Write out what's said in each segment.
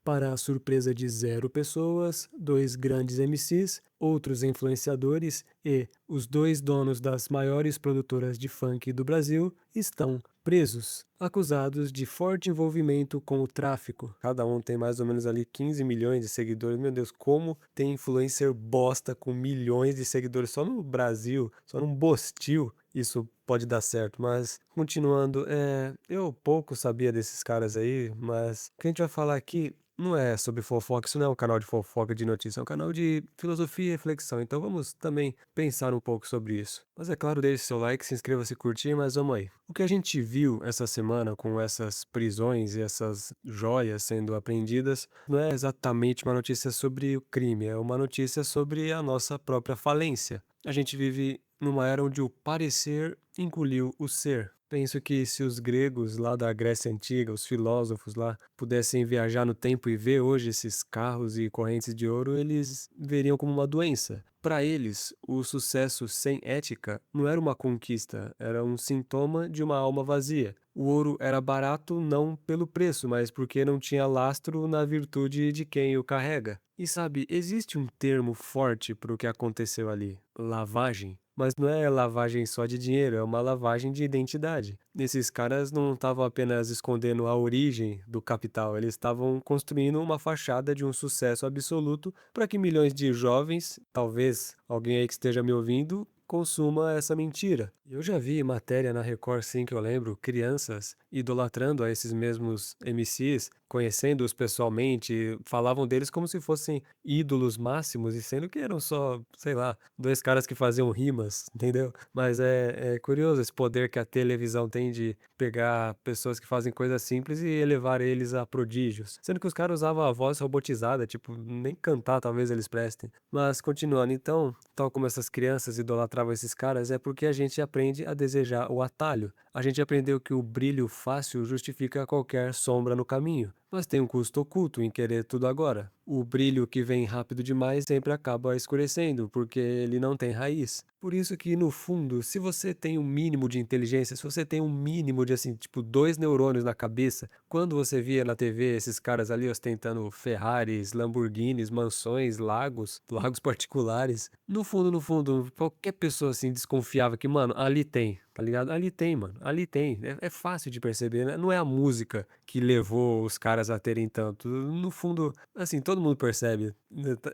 para a surpresa de zero pessoas, dois grandes MCs, outros influenciadores e os dois donos das maiores produtoras de funk do Brasil estão presos, acusados de forte envolvimento com o tráfico. Cada um tem mais ou menos ali 15 milhões de seguidores. Meu Deus, como tem influencer bosta com milhões de seguidores só no Brasil, só num Bostil. Isso pode dar certo, mas continuando, eu pouco sabia desses caras aí, mas o que a gente vai falar aqui não é sobre fofoca, isso não é um canal de fofoca de notícia, é um canal de filosofia e reflexão, então vamos também pensar um pouco sobre isso. Mas é claro, deixe seu like, se inscreva se curtir, mas vamos aí. O que a gente viu essa semana com essas prisões e essas joias sendo apreendidas não é exatamente uma notícia sobre o crime, é uma notícia sobre a nossa própria falência. A gente vive numa era onde o parecer engoliu o ser. Penso que se os gregos lá da Grécia Antiga, os filósofos lá, pudessem viajar no tempo e ver hoje esses carros e correntes de ouro, eles veriam como uma doença. Para eles, o sucesso sem ética não era uma conquista, era um sintoma de uma alma vazia. O ouro era barato não pelo preço, mas porque não tinha lastro na virtude de quem o carrega. E sabe, existe um termo forte para o que aconteceu ali: lavagem. Mas não é lavagem só de dinheiro, é uma lavagem de identidade. Esses caras não estavam apenas escondendo a origem do capital, eles estavam construindo uma fachada de um sucesso absoluto para que milhões de jovens, talvez alguém aí que esteja me ouvindo, consuma essa mentira. Eu já vi matéria na Record, sim, que eu lembro, crianças idolatrando a esses mesmos MCs, conhecendo-os pessoalmente, falavam deles como se fossem ídolos máximos, e sendo que eram só, sei lá, dois caras que faziam rimas, entendeu? Mas é curioso esse poder que a televisão tem de pegar pessoas que fazem coisas simples e elevar eles a prodígios. Sendo que os caras usavam a voz robotizada, tipo, nem cantar talvez eles prestem. Mas continuando, então, tal como essas crianças idolatravam esses caras, é porque a gente aprende a desejar o atalho. A gente aprendeu que o brilho fácil justifica qualquer sombra no caminho, mas tem um custo oculto em querer tudo agora. O brilho que vem rápido demais sempre acaba escurecendo, porque ele não tem raiz. Por isso que, no fundo, se você tem um mínimo de inteligência, se você tem um mínimo de, assim, tipo, dois neurônios na cabeça, quando você via na TV esses caras ali ostentando Ferraris, Lamborghinis, mansões, lagos particulares, no fundo, qualquer pessoa, assim, desconfiava que, mano, ali tem, tá ligado? Ali tem, mano, ali tem. É fácil de perceber, né? Não é a música que levou os caras a terem tanto. No fundo, assim, todo mundo percebe.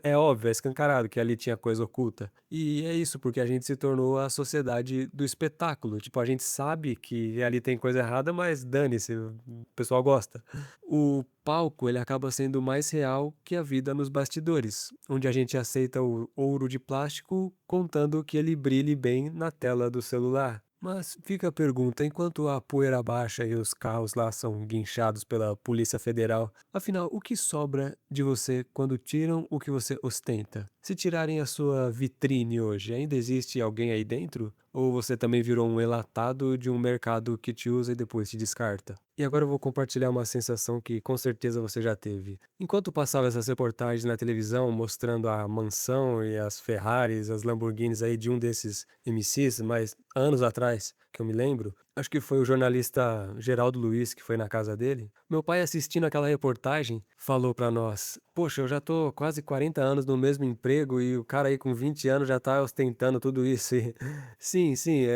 É óbvio, é escancarado que ali tinha coisa oculta. E é isso, porque a gente se tornou a sociedade do espetáculo. Tipo, a gente sabe que ali tem coisa errada, mas dane-se, o pessoal gosta. O palco, ele acaba sendo mais real que a vida nos bastidores, onde a gente aceita o ouro de plástico contando que ele brilhe bem na tela do celular. Mas fica a pergunta, enquanto a poeira baixa e os carros lá são guinchados pela Polícia Federal, afinal, o que sobra de você quando tiram o que você ostenta? Se tirarem a sua vitrine hoje, ainda existe alguém aí dentro? Ou você também virou um enlatado de um mercado que te usa e depois te descarta? E agora eu vou compartilhar uma sensação que com certeza você já teve. Enquanto passava essas reportagens na televisão mostrando a mansão e as Ferraris, as Lamborghinis aí de um desses MCs, mas anos atrás, que eu me lembro, acho que foi o jornalista Geraldo Luiz que foi na casa dele. Meu pai, assistindo aquela reportagem, falou pra nós: "Poxa, eu já tô quase 40 anos no mesmo emprego e o cara aí com 20 anos já tá ostentando tudo isso". E sim, sim,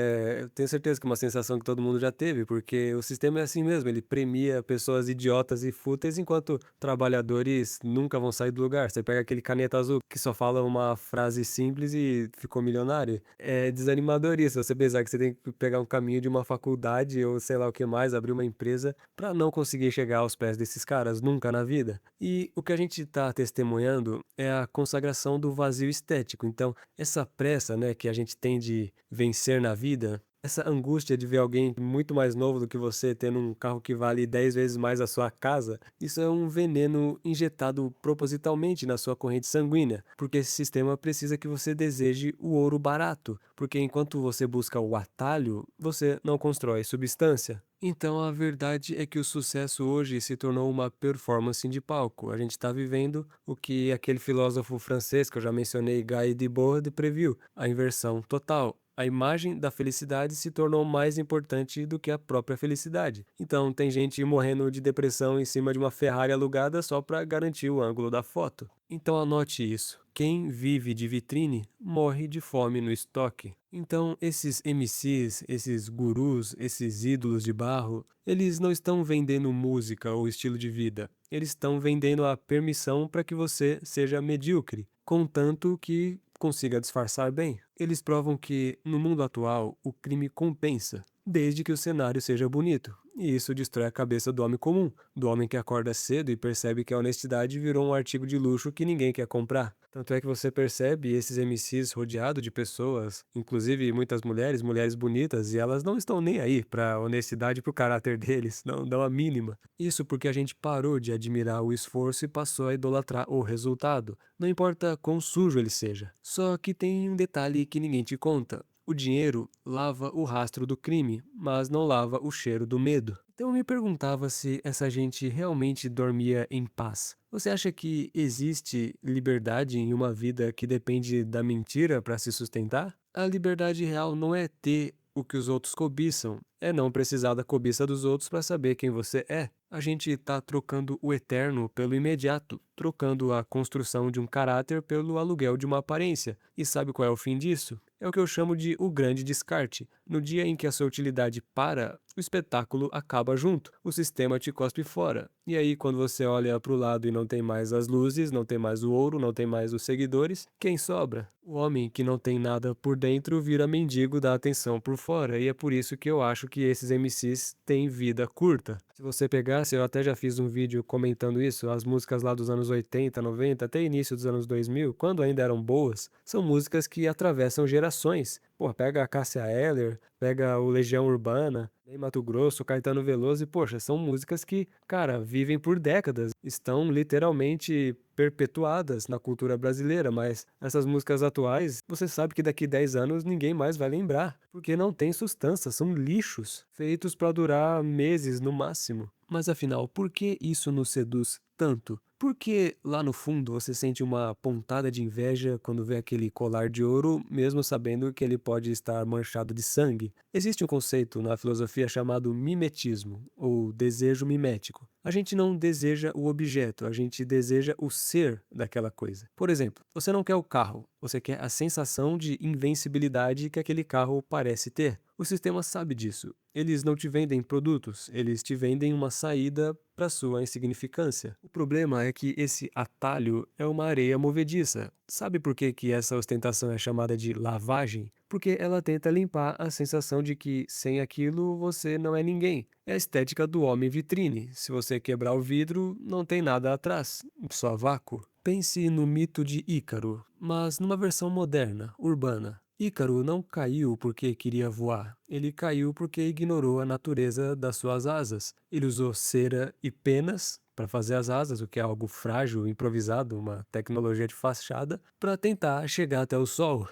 eu tenho certeza que é uma sensação que todo mundo já teve, porque o sistema é assim mesmo, ele premia pessoas idiotas e fúteis, enquanto trabalhadores nunca vão sair do lugar. Você pega aquele caneta azul que só fala uma frase simples e ficou milionário. É desanimador isso, você pensar que você tem que pegar um caminho de uma faculdade ou sei lá o que mais, abrir uma empresa para não conseguir chegar aos pés desses caras nunca na vida. E o que a gente está testemunhando é a consagração do vazio estético. Então, essa pressa, né, que a gente tem de vencer na vida, essa angústia de ver alguém muito mais novo do que você tendo um carro que vale 10 vezes mais a sua casa, isso é um veneno injetado propositalmente na sua corrente sanguínea, porque esse sistema precisa que você deseje o ouro barato, porque enquanto você busca o atalho, você não constrói substância. Então a verdade é que o sucesso hoje se tornou uma performance de palco. A gente está vivendo o que aquele filósofo francês que eu já mencionei, Guy Debord, previu, a inversão total. A imagem da felicidade se tornou mais importante do que a própria felicidade. Então, tem gente morrendo de depressão em cima de uma Ferrari alugada só para garantir o ângulo da foto. Então, anote isso. Quem vive de vitrine morre de fome no estoque. Então, esses MCs, esses gurus, esses ídolos de barro, eles não estão vendendo música ou estilo de vida. Eles estão vendendo a permissão para que você seja medíocre, contanto que consiga disfarçar bem. Eles provam que, no mundo atual, o crime compensa, desde que o cenário seja bonito. E isso destrói a cabeça do homem comum, do homem que acorda cedo e percebe que a honestidade virou um artigo de luxo que ninguém quer comprar. Tanto é que você percebe esses MCs rodeados de pessoas, inclusive muitas mulheres, mulheres bonitas, e elas não estão nem aí para a honestidade e para o caráter deles, não dão a mínima. Isso porque a gente parou de admirar o esforço e passou a idolatrar o resultado, não importa quão sujo ele seja. Só que tem um detalhe que ninguém te conta. O dinheiro lava o rastro do crime, mas não lava o cheiro do medo. Então eu me perguntava se essa gente realmente dormia em paz. Você acha que existe liberdade em uma vida que depende da mentira para se sustentar? A liberdade real não é ter o que os outros cobiçam, é não precisar da cobiça dos outros para saber quem você é. A gente está trocando o eterno pelo imediato, trocando a construção de um caráter pelo aluguel de uma aparência. E sabe qual é o fim disso? É o que eu chamo de o grande descarte. No dia em que a sua utilidade para, o espetáculo acaba junto. O sistema te cospe fora. E aí, quando você olha para o lado e não tem mais as luzes, não tem mais o ouro, não tem mais os seguidores, quem sobra? O homem que não tem nada por dentro vira mendigo da atenção por fora. E é por isso que eu acho que esses MCs têm vida curta. Se você pegasse, eu até já fiz um vídeo comentando isso, as músicas lá dos anos 80, 90, até início dos anos 2000, quando ainda eram boas, são músicas que atravessam gerações. Pô, pega a Cássia Eller, pega o Legião Urbana, Ney Matogrosso, Caetano Veloso, e poxa, são músicas que, cara, vivem por décadas, estão literalmente perpetuadas na cultura brasileira, mas essas músicas atuais, você sabe que daqui 10 anos ninguém mais vai lembrar, porque não tem sustância, são lixos, feitos para durar meses no máximo. Mas afinal, por que isso nos seduz tanto? Por que lá no fundo você sente uma pontada de inveja quando vê aquele colar de ouro, mesmo sabendo que ele pode estar manchado de sangue? Existe um conceito na filosofia chamado mimetismo, ou desejo mimético. A gente não deseja o objeto, a gente deseja o ser daquela coisa. Por exemplo, você não quer o carro, você quer a sensação de invencibilidade que aquele carro parece ter. O sistema sabe disso. Eles não te vendem produtos, eles te vendem uma saída para sua insignificância. O problema é que esse atalho é uma areia movediça. Sabe por que que essa ostentação é chamada de lavagem? Porque ela tenta limpar a sensação de que sem aquilo você não é ninguém. É a estética do homem vitrine. Se você quebrar o vidro, não tem nada atrás, só vácuo. Pense no mito de Ícaro, mas numa versão moderna, urbana. Ícaro não caiu porque queria voar, ele caiu porque ignorou a natureza das suas asas. Ele usou cera e penas para fazer as asas, o que é algo frágil, improvisado, uma tecnologia de fachada, para tentar chegar até o sol.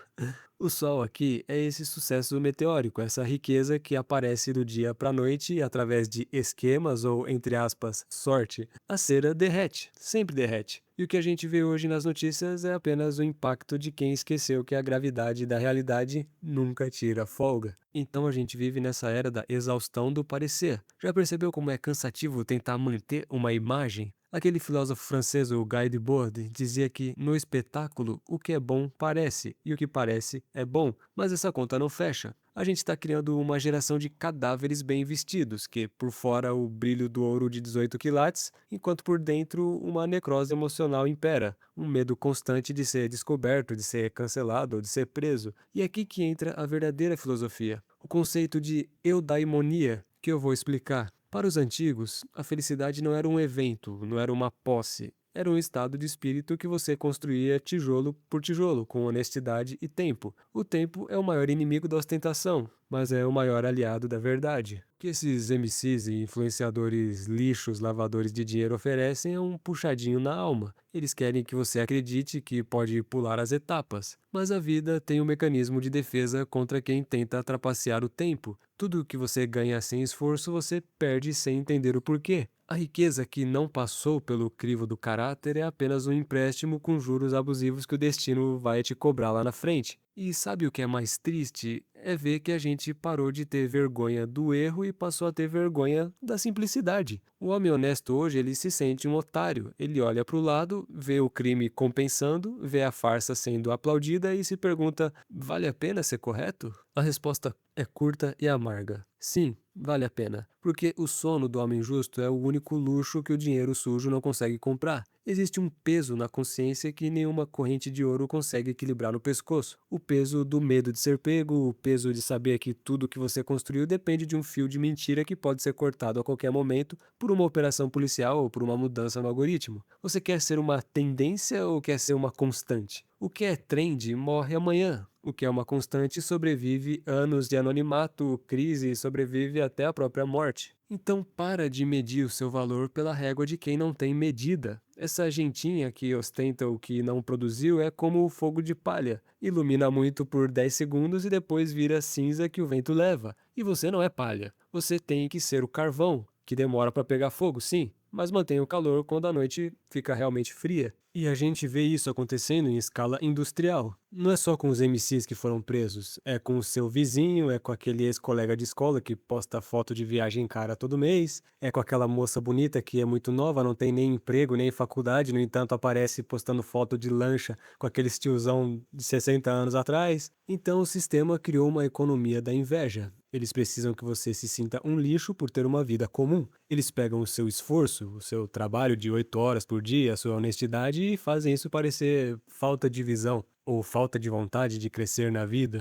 O Sol aqui é esse sucesso meteórico, essa riqueza que aparece do dia para a noite através de esquemas ou, entre aspas, sorte. A cera derrete, sempre derrete. E o que a gente vê hoje nas notícias é apenas o impacto de quem esqueceu que a gravidade da realidade nunca tira folga. Então a gente vive nessa era da exaustão do parecer. Já percebeu como é cansativo tentar manter uma imagem? Aquele filósofo francês, o Guy Debord, dizia que no espetáculo o que é bom parece e o que parece é bom, mas essa conta não fecha. A gente está criando uma geração de cadáveres bem vestidos, que por fora o brilho do ouro de 18 quilates, enquanto por dentro uma necrose emocional impera, um medo constante de ser descoberto, de ser cancelado ou de ser preso. E é aqui que entra a verdadeira filosofia, o conceito de eudaimonia, que eu vou explicar. Para os antigos, a felicidade não era um evento, não era uma posse. Era um estado de espírito que você construía tijolo por tijolo, com honestidade e tempo. O tempo é o maior inimigo da ostentação, mas é o maior aliado da verdade. O que esses MCs e influenciadores lixos, lavadores de dinheiro oferecem é um puxadinho na alma. Eles querem que você acredite que pode pular as etapas, mas a vida tem um mecanismo de defesa contra quem tenta trapacear o tempo. Tudo que você ganha sem esforço, você perde sem entender o porquê. A riqueza que não passou pelo crivo do caráter é apenas um empréstimo com juros abusivos que o destino vai te cobrar lá na frente. E sabe o que é mais triste? É ver que a gente parou de ter vergonha do erro e passou a ter vergonha da simplicidade. O homem honesto hoje, ele se sente um otário. Ele olha para o lado, vê o crime compensando, vê a farsa sendo aplaudida e se pergunta: vale a pena ser correto? A resposta é curta e amarga. Sim, vale a pena. Porque o sono do homem justo é o único luxo que o dinheiro sujo não consegue comprar. Existe um peso na consciência que nenhuma corrente de ouro consegue equilibrar no pescoço. O peso do medo de ser pego, o peso de saber que tudo que você construiu depende de um fio de mentira que pode ser cortado a qualquer momento por uma operação policial ou por uma mudança no algoritmo. Você quer ser uma tendência ou quer ser uma constante? O que é trend morre amanhã. O que é uma constante sobrevive anos de anonimato, crise e sobrevive até a própria morte. Então para de medir o seu valor pela régua de quem não tem medida. Essa gentinha que ostenta o que não produziu é como o fogo de palha. Ilumina muito por 10 segundos e depois vira cinza que o vento leva. E você não é palha. Você tem que ser o carvão, que demora para pegar fogo, sim, mas mantém o calor quando a noite fica realmente fria. E a gente vê isso acontecendo em escala industrial. Não é só com os MCs que foram presos, é com o seu vizinho, é com aquele ex-colega de escola que posta foto de viagem cara todo mês, é com aquela moça bonita que é muito nova, não tem nem emprego, nem faculdade, no entanto aparece postando foto de lancha com aquele tiozão de 60 anos atrás. Então o sistema criou uma economia da inveja. Eles precisam que você se sinta um lixo por ter uma vida comum. Eles pegam o seu esforço, o seu trabalho de 8 horas por dia, a sua honestidade e fazem isso parecer falta de visão ou falta de vontade de crescer na vida.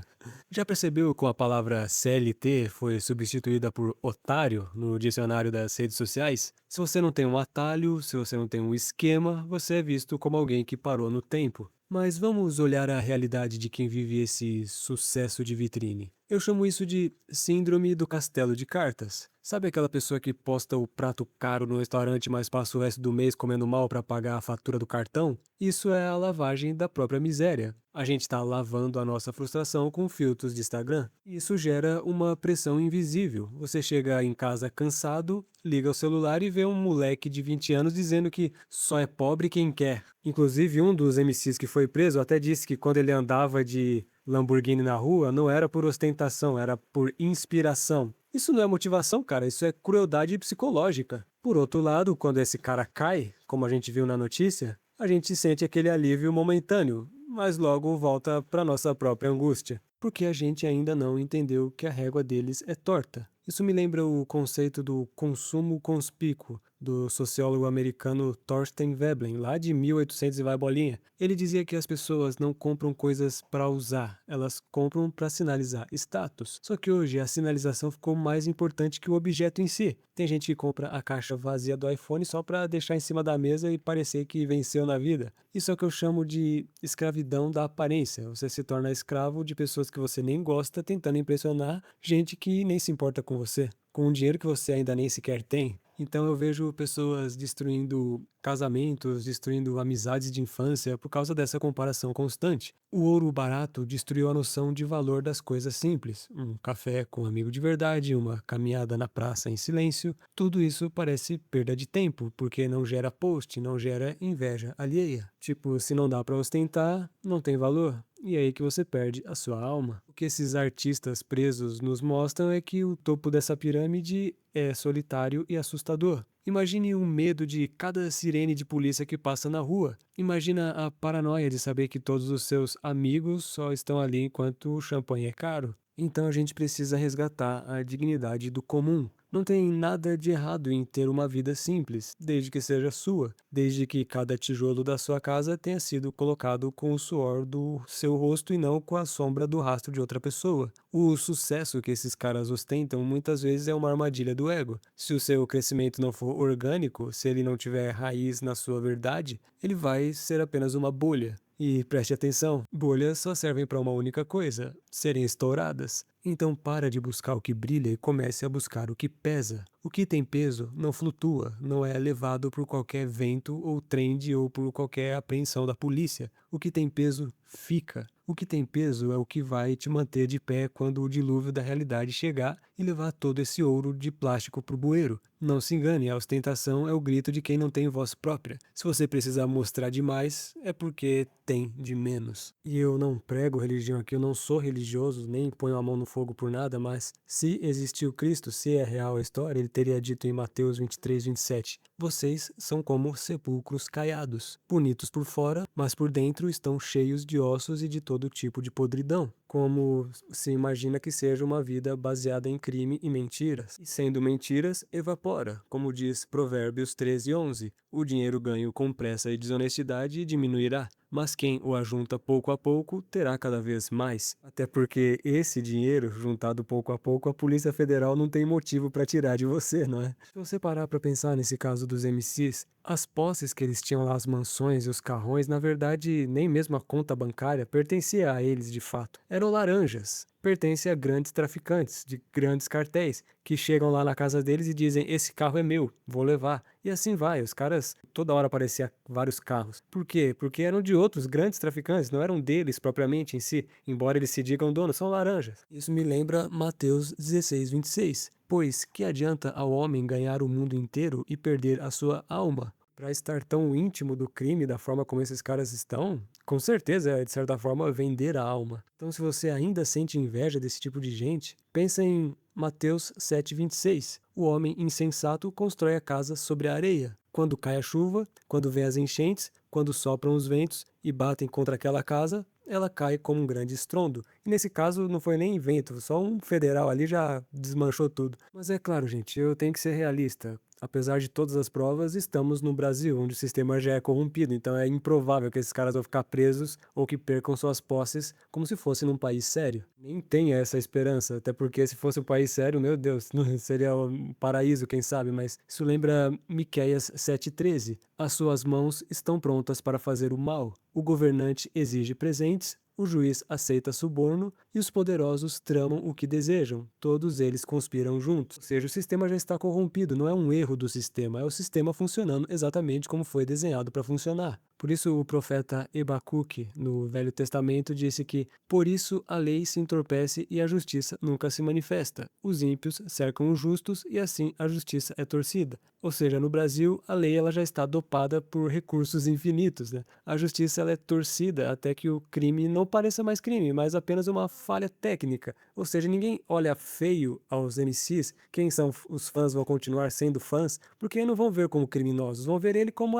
Já percebeu como a palavra CLT foi substituída por otário no dicionário das redes sociais? Se você não tem um atalho, se você não tem um esquema, você é visto como alguém que parou no tempo. Mas vamos olhar a realidade de quem vive esse sucesso de vitrine. Eu chamo isso de síndrome do castelo de cartas. Sabe aquela pessoa que posta o prato caro no restaurante, mas passa o resto do mês comendo mal para pagar a fatura do cartão? Isso é a lavagem da própria miséria. A gente está lavando a nossa frustração com filtros de Instagram. Isso gera uma pressão invisível. Você chega em casa cansado, liga o celular e vê um moleque de 20 anos dizendo que só é pobre quem quer. Inclusive, um dos MCs que foi preso até disse que quando ele andava de Lamborghini na rua, não era por ostentação, era por inspiração. Isso não é motivação, cara, isso é crueldade psicológica. Por outro lado, quando esse cara cai, como a gente viu na notícia, a gente sente aquele alívio momentâneo, mas logo volta para nossa própria angústia, porque a gente ainda não entendeu que a régua deles é torta. Isso me lembra o conceito do consumo conspícuo, do sociólogo americano Thorstein Veblen, lá de 1800 e vai bolinha. Ele dizia que as pessoas não compram coisas para usar, elas compram para sinalizar status. Só que hoje a sinalização ficou mais importante que o objeto em si. Tem gente que compra a caixa vazia do iPhone só para deixar em cima da mesa e parecer que venceu na vida. Isso é o que eu chamo de escravidão da aparência. Você se torna escravo de pessoas que você nem gosta, tentando impressionar gente que nem se importa com você, com um dinheiro que você ainda nem sequer tem. Então eu vejo pessoas destruindo casamentos, destruindo amizades de infância por causa dessa comparação constante. O ouro barato destruiu a noção de valor das coisas simples. Um café com um amigo de verdade, uma caminhada na praça em silêncio. Tudo isso parece perda de tempo, porque não gera post, não gera inveja alheia. Tipo, se não dá para ostentar, não tem valor. E é aí que você perde a sua alma. O que esses artistas presos nos mostram é que o topo dessa pirâmide é solitário e assustador. Imagine o medo de cada sirene de polícia que passa na rua. Imagina a paranoia de saber que todos os seus amigos só estão ali enquanto o champanhe é caro. Então a gente precisa resgatar a dignidade do comum. Não tem nada de errado em ter uma vida simples, desde que seja sua, desde que cada tijolo da sua casa tenha sido colocado com o suor do seu rosto e não com a sombra do rastro de outra pessoa. O sucesso que esses caras ostentam muitas vezes é uma armadilha do ego. Se o seu crescimento não for orgânico, se ele não tiver raiz na sua verdade, ele vai ser apenas uma bolha. E preste atenção, bolhas só servem para uma única coisa: serem estouradas. Então para de buscar o que brilha e comece a buscar o que pesa. O que tem peso não flutua, não é levado por qualquer vento ou trend ou por qualquer apreensão da polícia. O que tem peso fica. O que tem peso é o que vai te manter de pé quando o dilúvio da realidade chegar e levar todo esse ouro de plástico pro bueiro. Não se engane, a ostentação é o grito de quem não tem voz própria. Se você precisar mostrar demais, é porque tem de menos. E eu não prego religião aqui, eu não sou religioso, nem ponho a mão no fogo por nada, mas se existiu Cristo, se é real a história, ele teria dito em Mateus 23, 27, vocês são como sepulcros caiados, bonitos por fora, mas por dentro estão cheios de ossos e de todo tipo de podridão. Como se imagina que seja uma vida baseada em crime e mentiras. E sendo mentiras, evapora. Como diz Provérbios 13:11, o dinheiro ganho com pressa e desonestidade diminuirá, mas quem o ajunta pouco a pouco terá cada vez mais. Até porque esse dinheiro, juntado pouco a pouco, a Polícia Federal não tem motivo para tirar de você, não é? Se você parar para pensar nesse caso dos MCs, as posses que eles tinham lá, as mansões e os carrões, na verdade, nem mesmo a conta bancária pertencia a eles de fato. Eram laranjas. Pertence a grandes traficantes, de grandes cartéis, que chegam lá na casa deles e dizem: esse carro é meu, vou levar. E assim vai, os caras, toda hora aparecia vários carros. Por quê? Porque eram de outros grandes traficantes, não eram deles propriamente em si, embora eles se digam donos, são laranjas. Isso me lembra Mateus 16, 26. Pois que adianta ao homem ganhar o mundo inteiro e perder a sua alma? Para estar tão íntimo do crime da forma como esses caras estão, com certeza é, de certa forma, vender a alma. Então, se você ainda sente inveja desse tipo de gente, pensa em Mateus 7,26. O homem insensato constrói a casa sobre a areia. Quando cai a chuva, quando vem as enchentes, quando sopram os ventos e batem contra aquela casa, ela cai como um grande estrondo. E nesse caso não foi nem vento, só um federal ali já desmanchou tudo. Mas é claro, gente, eu tenho que ser realista. Apesar de todas as provas, estamos no Brasil, onde o sistema já é corrompido, então é improvável que esses caras vão ficar presos ou que percam suas posses como se fosse num país sério. Nem tenha essa esperança, até porque se fosse um país sério, meu Deus, seria um paraíso, quem sabe, mas isso lembra Miqueias 7,13. As suas mãos estão prontas para fazer o mal. O governante exige presentes, o juiz aceita suborno e os poderosos tramam o que desejam. Todos eles conspiram juntos. Ou seja, o sistema já está corrompido, não é um erro do sistema, é o sistema funcionando exatamente como foi desenhado para funcionar. Por isso o profeta Ebacuque, no Velho Testamento, disse que por isso a lei se entorpece e a justiça nunca se manifesta. Os ímpios cercam os justos e assim a justiça é torcida. Ou seja, no Brasil, a lei ela já está dopada por recursos infinitos, né? A justiça ela é torcida até que o crime não pareça mais crime, mas apenas uma falha técnica. Ou seja, ninguém olha feio aos MCs, quem são os fãs vão continuar sendo fãs, porque não vão ver como criminosos, vão ver ele como,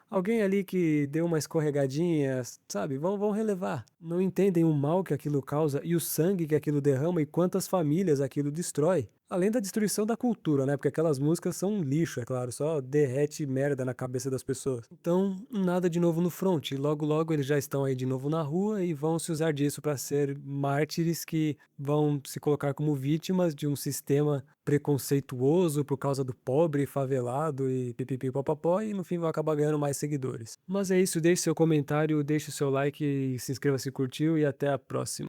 alguém ali que deu uma escorregadinha, sabe? Vão relevar. Não entendem o mal que aquilo causa e o sangue que aquilo derrama e quantas famílias aquilo destrói. Além da destruição da cultura, né? Porque aquelas músicas são um lixo, é claro, só derrete merda na cabeça das pessoas. Então, nada de novo no front. Logo, logo eles já estão aí de novo na rua e vão se usar disso para ser mártires que vão se colocar como vítimas de um sistema preconceituoso por causa do pobre, favelado e pipipi popopó e no fim vão acabar ganhando mais seguidores. Mas é isso, deixe seu comentário, deixe o seu like, se inscreva se curtiu e até a próxima.